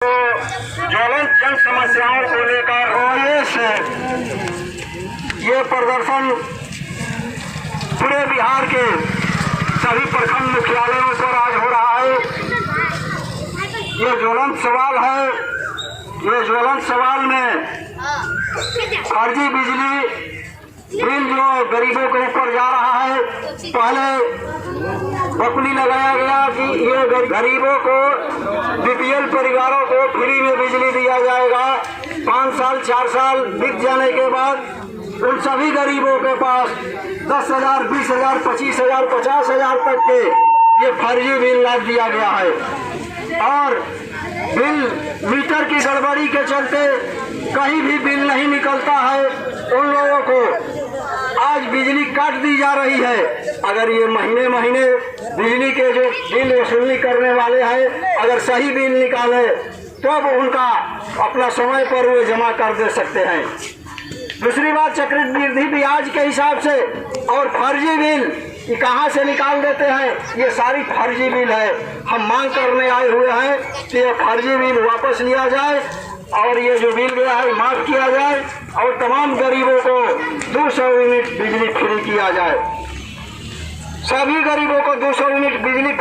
ज्वलंत जन समस्याओं को लेकर रोए से ये प्रदर्शन पूरे बिहार के सभी प्रखंड मुख्यालयों पर आज हो रहा है। ये ज्वलंत सवाल है। ये ज्वलंत सवाल में फर्जी बिजली बिल जो गरीबों के ऊपर जा रहा है, पहले बकुली लगाया गया कि ये गरीबों को, बीपीएल परिवारों को फ्री में बिजली दिया जाएगा। 5 साल 4 साल बीत जाने के बाद उन सभी गरीबों के पास 10,000, 20,000, 25,000, 50,000 तक के ये फर्जी बिल लाद दिया गया है। और बिल मीटर की गड़बड़ी के चलते कहीं भी बिल नहीं निकलता है। उन लोगों को आज बिजली काट दी जा रही है। अगर ये महीने महीने बिजली के जो बिल वसूली करने वाले हैं, अगर सही बिल निकाले तब उनका अपना समय पर वो जमा कर दे सकते हैं। दूसरी बात, चक्रवृद्धि ब्याज के हिसाब से और फर्जी बिल ये कहाँ से निकाल देते हैं, ये सारी फर्जी बिल है। हम मांग करने आए हुए हैं कि ये फर्जी बिल वापस लिया जाए और ये जो बिल गया है माफ किया जाए और तमाम गरीबों को 200 यूनिट बिजली फ्री किया जाए। सभी गरीबों को 200 यूनिट बिजली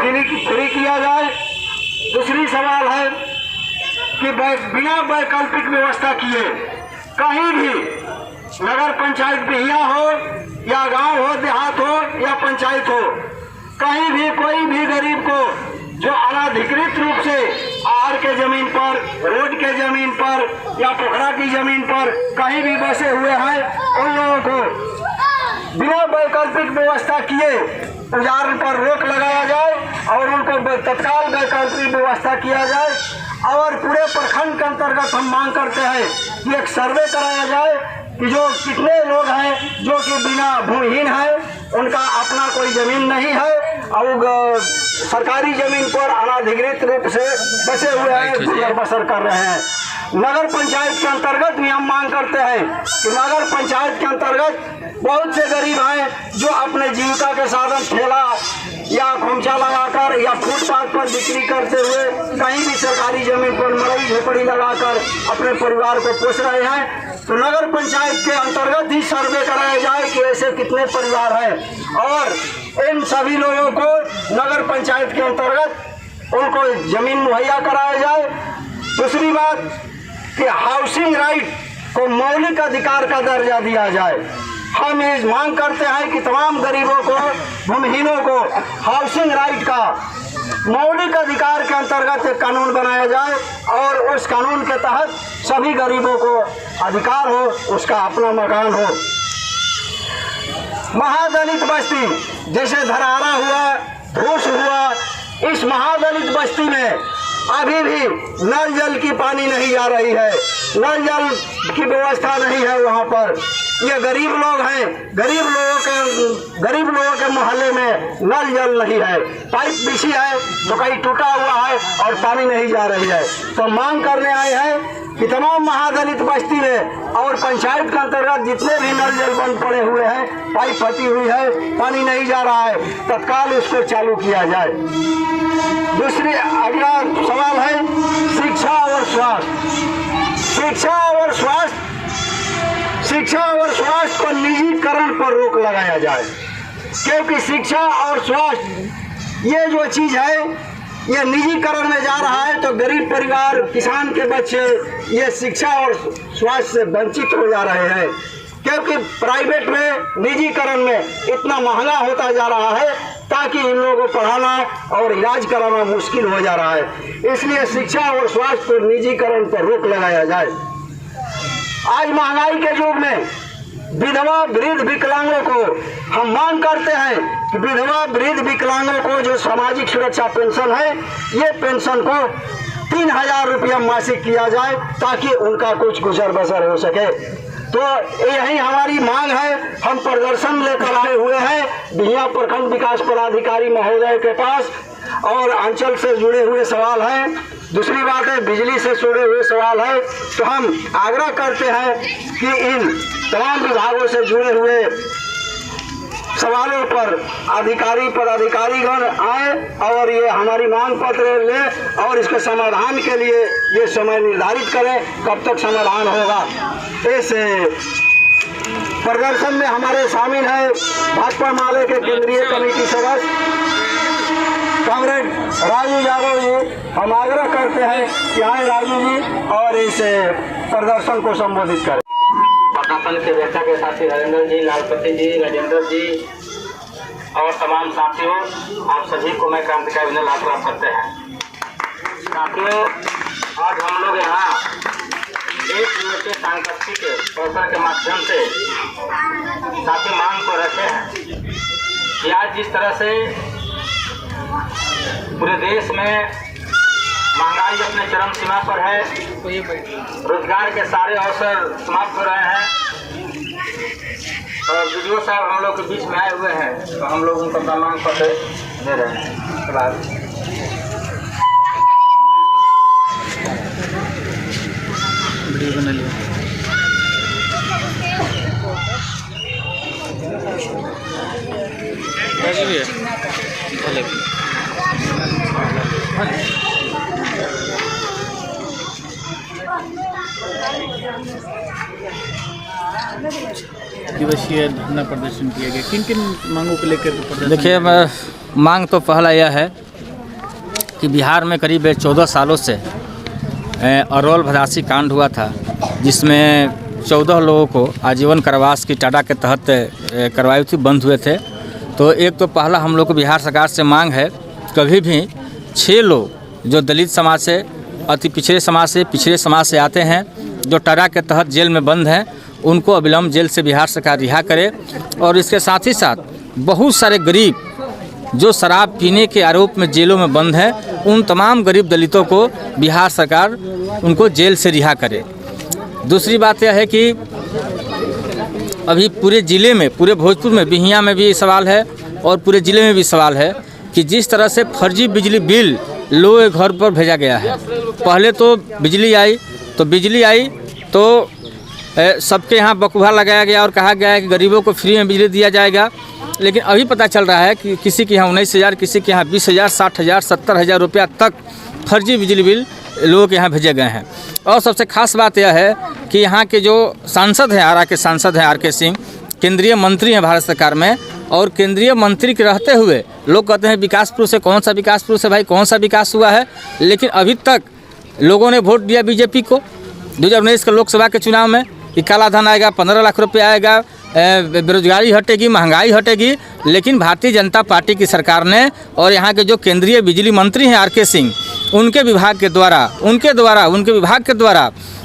फ्री किया जाए। दूसरी सवाल है कि बिना वैकल्पिक व्यवस्था किए कहीं भी नगर पंचायत बिहिया हो या गांव हो, देहात हो या पंचायत हो, कहीं भी कोई भी गरीब को जो अनाधिकृत रूप से आर के जमीन पर, रोड के जमीन पर या पोखरा की जमीन पर कहीं भी बसे हुए हैं, उन लोगों को बिना वैकल्पिक व्यवस्था किए उजाड़ पर रोक लगाया जाए और उनको तत्काल वैकल्पिक व्यवस्था किया जाए। और पूरे प्रखंड के अंतर्गत हम मांग करते हैं कि एक सर्वे कराया जाए कि जो कितने लोग हैं जो कि बिना भूमिहीन है, उनका अपना कोई जमीन नहीं है और सरकारी जमीन पर अनाधिकृत रूप से बसे हुए हैं, गुजर बसर कर रहे हैं। नगर पंचायत के अंतर्गत भी हम मांग करते हैं कि नगर पंचायत के अंतर्गत बहुत से गरीब हैं जो अपने जीविका के साधन ठेला या खोमचा लगाकर या फुटपाथ पर बिक्री करते हुए कहीं भी सरकारी जमीन पर मड़ई झोपड़ी लगाकर अपने परिवार को पोष रहे हैं। तो नगर पंचायत के अंतर्गत ही सर्वे कराया जाए कि ऐसे कितने परिवार हैं और इन सभी लोगों को नगर पंचायत के अंतर्गत उनको जमीन मुहैया कराया जाए। दूसरी बात कि हाउसिंग राइट को मौलिक अधिकार का दर्जा दिया जाए। हम ये मांग करते हैं कि तमाम गरीबों को, भूमिहीनों को हाउसिंग राइट का मौलिक अधिकार के अंतर्गत एक कानून बनाया जाए और उस कानून के तहत सभी गरीबों को अधिकार हो, उसका अपना मकान हो। महादलित बस्ती जैसे धरहरा हुआ, धूस हुआ, इस महादलित बस्ती में अभी भी नल जल की पानी नहीं जा रही है, नल जल की व्यवस्था नहीं है वहाँ पर। ये गरीब लोग हैं, गरीब लोगों के मोहल्ले में नल जल नहीं है, पाइप बिछी है तो कहीं टूटा हुआ है और पानी नहीं जा रही है। तो मांग करने आए हैं कि तमाम महादलित बस्ती में और पंचायत के अंतर्गत जितने भी नल जल बंद पड़े हुए हैं, पाइप फटी हुई है, पानी नहीं जा रहा है, तत्काल उसको चालू किया जाए। दूसरी अगला सवाल है शिक्षा और स्वास्थ्य। शिक्षा और स्वास्थ्य को निजीकरण पर रोक लगाया जाए, क्योंकि शिक्षा और स्वास्थ्य ये जो चीज है ये निजीकरण में जा रहा है तो गरीब परिवार, किसान के बच्चे ये शिक्षा और स्वास्थ्य से वंचित हो जा रहे हैं, क्योंकि प्राइवेट में, निजीकरण में इतना महंगा होता जा रहा है ताकि इन लोगों को पढ़ाना और इलाज कराना मुश्किल हो जा रहा है। इसलिए शिक्षा और स्वास्थ्य पर निजीकरण पर रोक लगाया जाए। आज महंगाई के युग में विधवा वृद्ध विकलांगों को हम मांग करते हैं कि विधवा वृद्ध विकलांगों को जो सामाजिक सुरक्षा पेंशन है, ये पेंशन को 3,000 रुपया मासिक किया जाए ताकि उनका कुछ गुजर बसर हो सके। तो यही हमारी मांग है। हम प्रदर्शन लेकर आए हुए हैं बिहिया प्रखंड विकास पदाधिकारी महोदय के पास और अंचल से जुड़े हुए सवाल हैं। दूसरी बात है बिजली से जुड़े हुए सवाल है। तो हम आग्रह करते हैं कि इन तमाम विभागों से जुड़े हुए सवालों पर अधिकारी पदाधिकारीगण आए और ये हमारी मांग पत्र ले और इसके समाधान के लिए ये समय निर्धारित करें कब तक समाधान होगा। इस प्रदर्शन में हमारे शामिल हैं भाजपा माले के केंद्रीय कमेटी सदस्य कॉमरेड राजू यादव जी। हम आग्रह करते हैं कि आए राजू जी और इस प्रदर्शन को संबोधित करें। प्रदर्शन के व्यवस्था के साथी नरेंद्र जी, लालपति जी, राजेंद्र जी और तमाम साथियों, आप सभी को मैं क्रांतिकारी अभिनंदन लाभ करते हैं। साथियों, आज हम लोग यहाँ एक दिवसीय सांकेतिक प्रदर्शन के माध्यम से साथी मांग को रखे हैं कि आज जिस तरह से पूरे देश में महंगाई अपने चरम सीमा पर है, रोजगार के सारे अवसर समाप्त हो रहे हैं और वीडियो साहब हम लोग के बीच में आए हुए हैं, तो हम लोग उनको अपना मांग पत्र दे रहे हैं। वीडियो बना लिया। दिवसीय धरना प्रदर्शन किया गया, किन किन मांगों को लेकर प्रदर्शन? देखिए, मांग तो पहला यह है कि बिहार में करीब 14 सालों से अरोल भदासी कांड हुआ था, जिसमें 14 लोगों को आजीवन कारावास की टाडा के तहत करवाई थी, बंद हुए थे। तो एक तो पहला हम लोग को बिहार सरकार से मांग है, कभी भी 6 लोग जो दलित समाज से, अति पिछड़े समाज से आते हैं, जो टाडा के तहत जेल में बंद हैं, उनको अविलंब जेल से बिहार सरकार रिहा करे। और इसके साथ ही साथ बहुत सारे गरीब जो शराब पीने के आरोप में जेलों में बंद हैं, उन तमाम गरीब दलितों को बिहार सरकार उनको जेल से रिहा करे। दूसरी बात यह है कि अभी पूरे ज़िले में, पूरे भोजपुर में, बिहियां में भी सवाल है और पूरे ज़िले में भी सवाल है कि जिस तरह से फर्जी बिजली बिल लोगों के घर पर भेजा गया है। पहले तो बिजली आई तो सबके यहाँ बकुहा लगाया गया और कहा गया है कि गरीबों को फ्री में बिजली दिया जाएगा, लेकिन अभी पता चल रहा है कि किसी के यहाँ 19,000, किसी के यहाँ 20,000, 60,000, 70,000 रुपया तक फर्जी बिजली बिल लोगों के यहाँ भेजे गए हैं। और सबसे खास बात यह है कि यहाँ के जो सांसद हैं, आरा के सांसद हैं आर के सिंह, केंद्रीय मंत्री हैं भारत सरकार में, और केंद्रीय मंत्री के रहते हुए लोग कहते हैं विकास पुरुष है। कौन सा विकास पुरुष है भाई? कौन सा विकास हुआ है? लेकिन अभी तक लोगों ने वोट दिया बीजेपी को 2019 के लोकसभा के चुनाव में कि काला धन आएगा, 15 लाख रुपये आएगा, बेरोजगारी हटेगी, महंगाई हटेगी। लेकिन भारतीय जनता पार्टी की सरकार ने और यहाँ के जो केंद्रीय बिजली मंत्री हैं आर के सिंह, उनके विभाग के द्वारा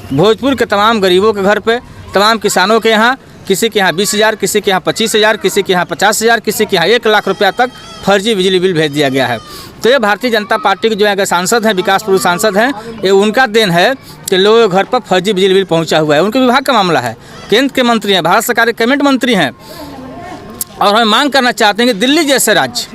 भोजपुर के तमाम गरीबों के घर पे, तमाम किसानों के यहाँ, किसी के यहाँ 20,000, किसी के यहाँ 25,000, किसी के यहाँ 50,000, किसी के यहाँ 1 लाख रुपया तक फर्जी बिजली बिल भेज दिया गया है। तो ये भारतीय जनता पार्टी के जो यहाँ के सांसद हैं, विकास पुरुष सांसद हैं, ये उनका देन है कि लोगों के घर पर फर्जी बिजली बिल पहुँचा हुआ है। उनके विभाग का मामला है, केंद्र के मंत्री हैं, भारत सरकार के कैबिनेट मंत्री हैं। और हम मांग करना चाहते हैं कि दिल्ली जैसे राज्य,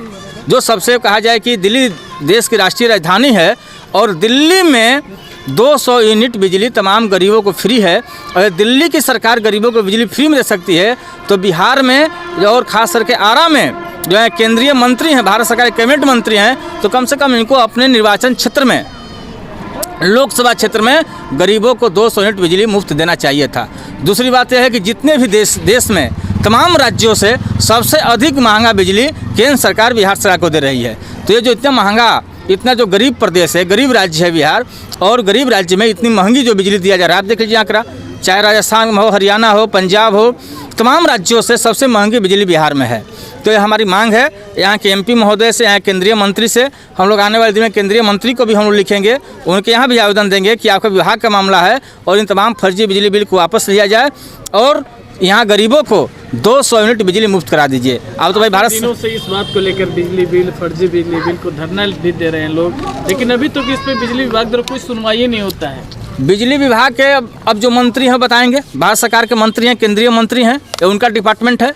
जो सबसे कहा जाए कि दिल्ली देश की राष्ट्रीय राजधानी है, और दिल्ली में 200 यूनिट बिजली तमाम गरीबों को फ्री है, अगर दिल्ली की सरकार गरीबों को बिजली फ्री में दे सकती है, तो बिहार में और ख़ास करके आरा में जो है केंद्रीय मंत्री हैं, भारत सरकार के कैबिनेट मंत्री हैं, तो कम से कम इनको अपने निर्वाचन क्षेत्र में, लोकसभा क्षेत्र में गरीबों को 200 यूनिट बिजली मुफ्त देना चाहिए था। दूसरी बात यह है कि जितने भी देश में तमाम राज्यों से सबसे अधिक महंगा बिजली केंद्र सरकार बिहार सरकार को दे रही है। तो ये जो इतना महंगा, इतना जो गरीब प्रदेश है, गरीब राज्य है बिहार, और गरीब राज्य में इतनी महंगी जो बिजली दिया जा रहा है, आप देख लीजिए आंकड़ा, चाहे राजस्थान में हो, हरियाणा हो, पंजाब हो, तमाम राज्यों से सबसे महंगी बिजली बिहार में है। तो ये हमारी मांग है यहाँ के एमपी महोदय से, यहाँ केंद्रीय मंत्री से। हम लोग आने वाले दिन में केंद्रीय मंत्री को भी हम लोग लिखेंगे, उनके यहाँ भी आवेदन देंगे कि आपका विभाग का मामला है और इन तमाम फर्जी बिजली बिल को वापस लिया जाए और यहाँ गरीबों को 200 यूनिट बिजली मुफ्त करा दीजिए। आप तो भाई भारत से इस बात को लेकर बिजली बिल, फर्जी बिजली बिल को धरना भी दे रहे हैं लोग, लेकिन अभी तो इस पर बिजली विभाग द्वारा कोई सुनवाई नहीं होता है। बिजली विभाग के अब जो मंत्री हैं बताएंगे, भारत सरकार के मंत्री हैं, केंद्रीय मंत्री हैं, ये उनका डिपार्टमेंट है,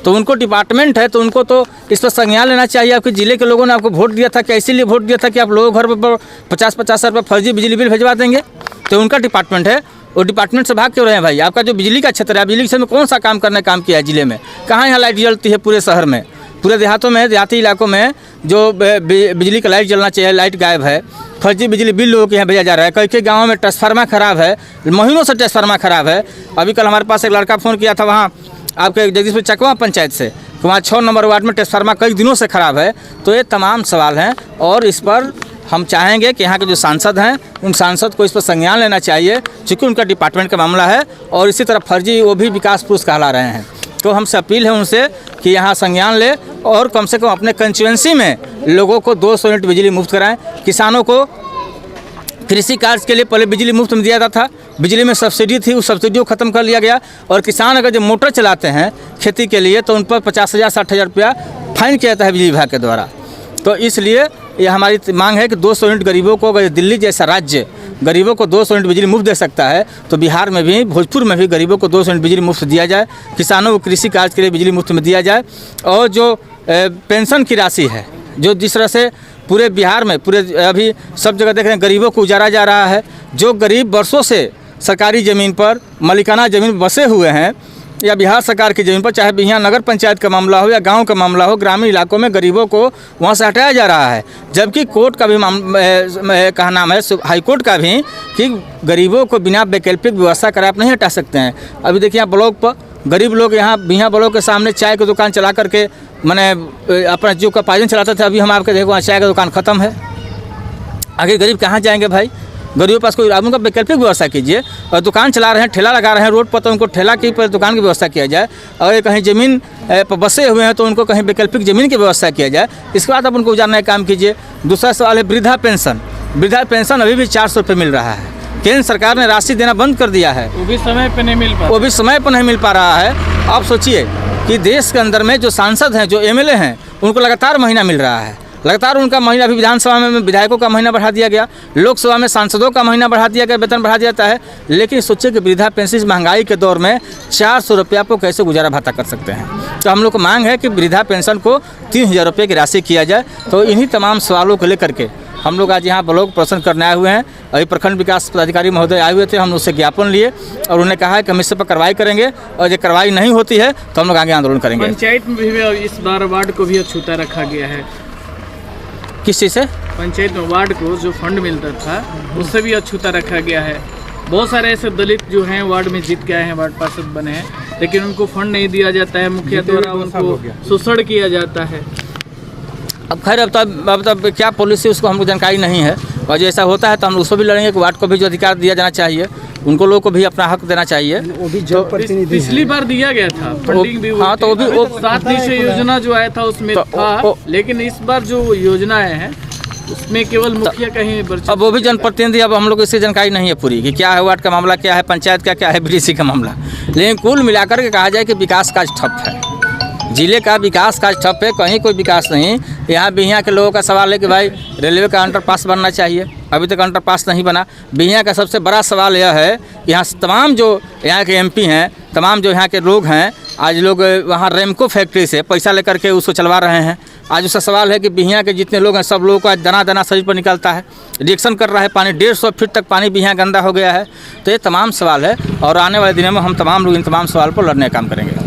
तो उनको डिपार्टमेंट है, तो उनको तो इस पर संज्ञान लेना चाहिए। आपके ज़िले के लोगों ने आपको वोट दिया था, क्या इसीलिए वोट दिया था कि आप लोगों घर पर 50-50 रुपये फर्जी बिजली बिल भिजवा देंगे? तो उनका डिपार्टमेंट है, वो डिपार्टमेंट से भाग क्यों रहे हैं भाई? आपका जो बिजली का क्षेत्र है, बिजली के क्षेत्र में कौन सा काम करने काम किया है ज़िले में? कहाँ यहाँ लाइट जलती है पूरे शहर में? पूरे देहातों में, देहाती इलाकों में जो बिजली का लाइट जलना चाहिए, लाइट गायब है। फर्जी बिजली बिल लोगों के यहाँ भेजा जा रहा है। कई कई गाँव में ट्रांसफार्मर खराब है, महीनों से ट्रांसफार्मर खराब है। अभी कल हमारे पास एक लड़का फ़ोन किया था वहाँ आपके जगदीशपुर चकवा पंचायत से, वहाँ 6 नंबर वार्ड में ट्रांसफार्मर कई दिनों से ख़राब है। तो ये तमाम सवाल हैं और इस पर हम चाहेंगे कि यहाँ के जो सांसद हैं उन सांसद को इस पर संज्ञान लेना चाहिए, चूँकि उनका डिपार्टमेंट का मामला है। और इसी तरह फर्जी वो भी विकास पुरुष कहला रहे हैं। तो हमसे अपील है उनसे कि यहाँ संज्ञान ले और कम से कम अपने कंस्टिट्यूएंसी में लोगों को 200 यूनिट बिजली मुफ्त कराएं। किसानों को कृषि कार्य के लिए पहले बिजली मुफ्त में दिया जाता था, बिजली में सब्सिडी थी, उस सब्सिडी को ख़त्म कर लिया गया। और किसान अगर जो मोटर चलाते हैं खेती के लिए तो उन पर 50,000 60,000 रुपया फाइन किया जाता है बिजली विभाग के द्वारा। तो इसलिए ये हमारी मांग है कि 200 यूनिट गरीबों को, अगर दिल्ली जैसा राज्य गरीबों को 200 यूनिट बिजली मुफ्त दे सकता है तो बिहार में भी, भोजपुर में भी गरीबों को 200 यूनिट बिजली मुफ्त दिया जाए। किसानों को कृषि कार्य के लिए बिजली मुफ्त में दिया जाए। और जो पेंशन की राशि है, जो जिस तरह से पूरे बिहार में, पूरे अभी सब जगह देख रहे हैं गरीबों को उजारा जा रहा है। जो गरीब वर्षों से सरकारी ज़मीन पर, मालिकाना ज़मीन पर बसे हुए हैं या बिहार सरकार की ज़मीन पर, चाहे यहाँ नगर पंचायत का मामला हो या गांव का मामला हो, ग्रामीण इलाकों में गरीबों को वहाँ से हटाया जा रहा है। जबकि कोर्ट का भी कहा नाम है, हाई कोर्ट का भी, कि गरीबों को बिना वैकल्पिक व्यवस्था कराए आप नहीं हटा सकते हैं। अभी देखिए यहाँ ब्लॉक पर गरीब लोग यहाँ बिहार ब्लॉक के सामने चाय की दुकान चला करके मैंने अपना जीव का पालन चलाते थे। अभी हम आपके देखो वहाँ चाय की दुकान ख़त्म है। आगे गरीब कहाँ जाएंगे भाई? गरीबों के पास कोई, आप उनका वैकल्पिक व्यवस्था कीजिए। और दुकान चला रहे हैं, ठेला लगा रहे हैं रोड पर, तो उनको ठेला की पर दुकान की व्यवस्था किया जाए। और कहीं ज़मीन पर बसे हुए हैं तो उनको कहीं वैकल्पिक ज़मीन की व्यवस्था किया जाए। इसके बाद आप उनको उजारने का काम कीजिए। दूसरा सवाल है वृद्धा पेंशन। वृद्धा पेंशन अभी भी 400 रुपये मिल रहा है। केंद्र सरकार ने राशि देना बंद कर दिया है, वो भी समय पर नहीं मिल पा वो भी समय पर नहीं मिल पा रहा है। आप सोचिए कि देश के अंदर में जो सांसद हैं, जो एमएलए हैं, उनको लगातार महीना मिल रहा है। लगातार उनका महीना, अभी विधानसभा में विधायकों का महीना बढ़ा दिया गया, लोकसभा में सांसदों का महीना बढ़ा दिया गया, वेतन बढ़ा दिया जाता है। लेकिन सोचिए कि वृद्धा पेंशन महंगाई के दौर में 400 रुपया को कैसे गुजारा भत्ता कर सकते हैं। तो हम लोग को मांग है कि वृद्धा पेंशन को 3,000 रुपये की राशि किया जाए। तो इन्हीं तमाम सवालों को लेकर के हम लोग आज यहाँ ब्लॉक प्रदर्शन करने आए हुए हैं। अभी प्रखंड विकास पदाधिकारी महोदय आए हुए थे, हम उससे ज्ञापन लिए और उन्हें कहा है कि हम इस पर कार्रवाई करेंगे और जब कार्रवाई नहीं होती है तो हम लोग आगे आंदोलन करेंगे। पंचायत में भी इस बार वार्ड को भी अछूता रखा गया है। किस चीज़ से? पंचायत में वार्ड को जो फंड मिलता था उससे भी अछूता रखा गया है। बहुत सारे ऐसे दलित जो हैं वार्ड में जीत के आए हैं, वार्ड पार्षद बने हैं, लेकिन उनको फंड नहीं दिया जाता है, मुखिया द्वारा उनको शोषण किया जाता है। अब खैर अब तब क्या पॉलिसी उसको हमको जानकारी नहीं है। और जैसा होता है तो हम उसको भी लड़ेंगे कि वार्ड को भी जो अधिकार दिया जाना चाहिए, उनको लोगों को भी अपना हक देना चाहिए। वो भी जो पिछली बार दिया गया था फंडिंग भी, हाँ तो वो 7 निश्चय योजना जो आया था उसमें था, लेकिन इस बार जो योजनाएं हैं उसमें केवल मुखिया कहीं। अब वो भी जनप्रतिनिधि, अब हम लोग इसकी जानकारी नहीं है पूरी कि क्या है वार्ड का मामला, क्या है पंचायत का, क्या है बीडीसी का मामला। लेकिन कुल मिलाकर के कहा जाए कि विकास कार्य ठप है, जिले का विकास कार्य ठप है, कहीं कोई विकास नहीं। यहाँ बिहियाँ के लोगों का सवाल है कि भाई रेलवे का अंडरपास बनना चाहिए, अभी तक अंडरपास नहीं बना। बिहियाँ का सबसे बड़ा सवाल यह है कि यहाँ तमाम जो यहाँ के एमपी हैं, तमाम जो यहाँ के लोग हैं, आज लोग वहाँ रेमको फैक्ट्री से पैसा लेकर के उसको चलवा रहे हैं। आज उसका सवाल है कि बिहियाँ के जितने लोग हैं सब लोगों को आज दाना दाना शरीर पर निकलता है, रिएक्शन कर रहा है पानी, 150 फीट तक पानी बिहियाँ गंदा हो गया है। तो ये तमाम सवाल है और आने वाले दिनों में हम तमाम लोग इन तमाम सवाल पर लड़ने का काम करेंगे।